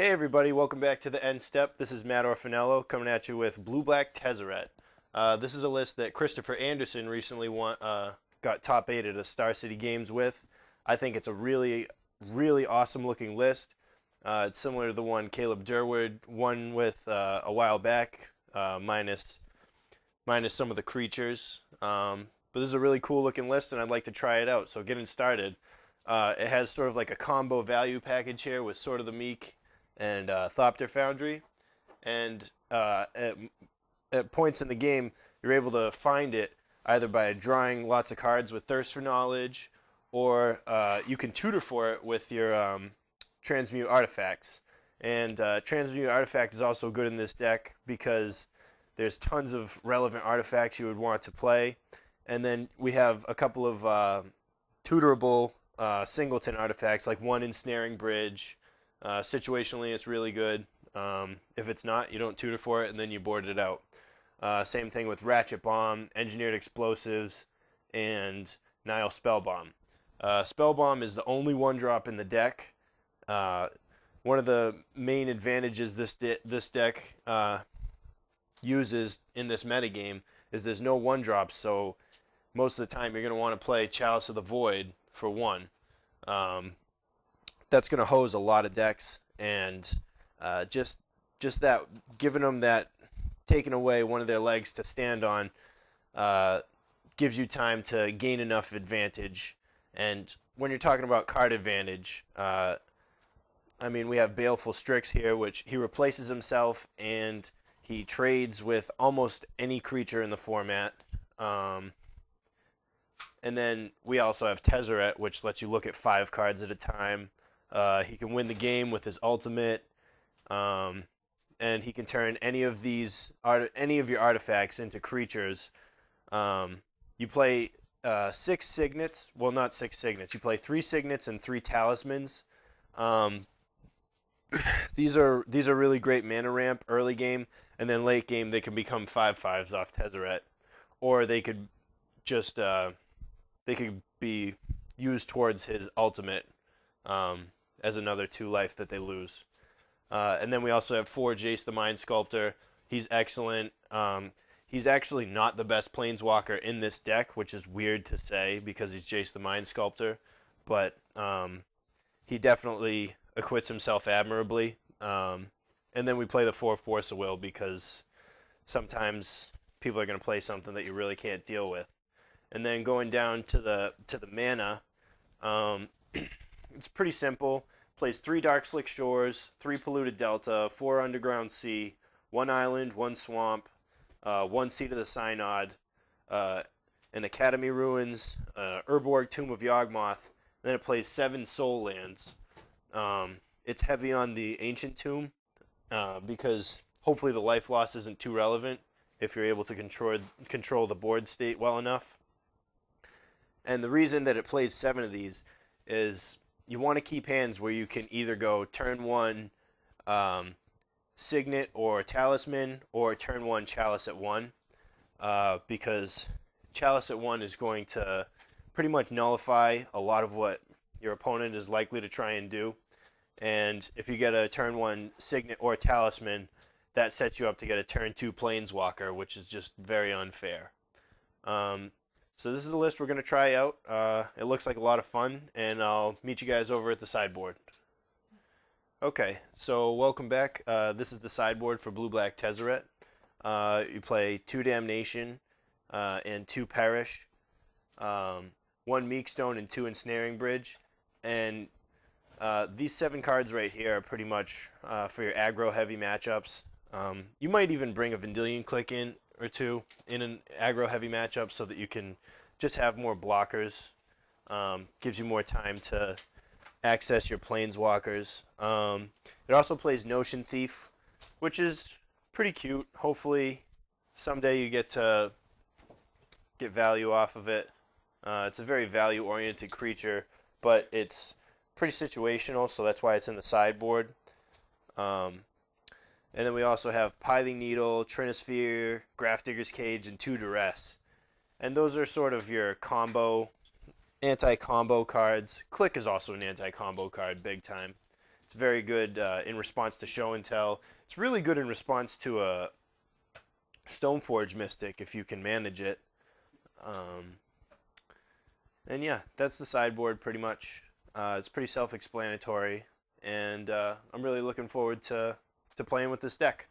Hey everybody, welcome back to the End Step. This is Matt Orfanello coming at you with Blue-Black Tezzeret. This is a list that Christopher Anderson recently got top 8 at a Star City Games with. I think it's a really awesome looking list. It's similar to the one Caleb Durwood won with a while back, minus some of the creatures. But this is a really cool looking list and I'd like to try it out. So getting started, it has sort of like a combo value package here with Sword of the Meek and Thopter Foundry, and at points in the game, you're able to find it either by drawing lots of cards with Thirst for Knowledge, or you can tutor for it with your Transmute Artifacts. And Transmute Artifact is also good in this deck because there's tons of relevant artifacts you would want to play. And then we have a couple of tutorable singleton artifacts, like one Ensnaring Bridge. Situationally, it's really good. If it's not, you don't tutor for it, and then you board it out. Same thing with Ratchet Bomb, Engineered Explosives, and Nile Spellbomb. Spellbomb is the only one-drop in the deck. One of the main advantages this deck uses in this metagame is there's no one-drops, so most of the time you're going to want to play Chalice of the Void for one. That's going to hose a lot of decks, and just that, giving them that, taking away one of their legs to stand on, gives you time to gain enough advantage. And when you're talking about card advantage, I mean, we have Baleful Strix here, which he replaces himself, and he trades with almost any creature in the format. And then we also have Tezzeret, which lets you look at 5 cards at a time. He can win the game with his ultimate, and he can turn any of your artifacts into creatures. You play 6 signets. Well, not 6 signets. You play 3 signets and 3 talismans. These are really great mana ramp early game, and then late game they can become 5/5s off Tezzeret, or they could just be used towards his ultimate. As another 2 life that they lose. And then we also have 4 Jace the Mind Sculptor. He's excellent. He's actually not the best Planeswalker in this deck, which is weird to say because he's Jace the Mind Sculptor, but he definitely acquits himself admirably. And then we play the 4 Force of Will because sometimes people are going to play something that you really can't deal with. And then going down to the mana, it's pretty simple. Plays 3 Darkslick Shores, 3 Polluted Delta, 4 Underground Sea, 1 Island, 1 Swamp, 1 Seat of the Synod, an Academy Ruins, Urborg Tomb of Yawgmoth. Then it plays 7 Soul Lands. It's heavy on the Ancient Tomb because hopefully the life loss isn't too relevant if you're able to control the board state well enough. And the reason that it plays 7 of these is you want to keep hands where you can either go turn 1 Signet or Talisman, or turn 1 Chalice at 1, because Chalice at 1 is going to pretty much nullify a lot of what your opponent is likely to try and do. And if you get a turn 1 Signet or Talisman, that sets you up to get a turn 2 Planeswalker, which is just very unfair. So this is the list we're going to try out. It looks like a lot of fun, and I'll meet you guys over at the sideboard. Okay, so welcome back. This is the sideboard for Blue-Black Tezzeret. You play 2 Damnation and 2 Perish, 1 Meekstone and 2 Ensnaring Bridge. And these 7 cards right here are pretty much for your aggro-heavy matchups. You might even bring a Vendilion Click in or 2 in an aggro-heavy matchup so that you can just have more blockers. Gives you more time to access your Planeswalkers. It also plays Notion Thief, which is pretty cute. Hopefully someday you get to get value off of it. It's a very value-oriented creature, but it's pretty situational, so that's why it's in the sideboard. And then we also have Pithing Needle, Trinisphere, Grafdigger's Cage, and 2 Duress. And those are sort of your anti-combo cards. Click is also an anti-combo card, big time. It's very good in response to show and tell. It's really good in response to a Stoneforge Mystic if you can manage it. And yeah, that's the sideboard pretty much. It's pretty self-explanatory, and I'm really looking forward to playing with this deck.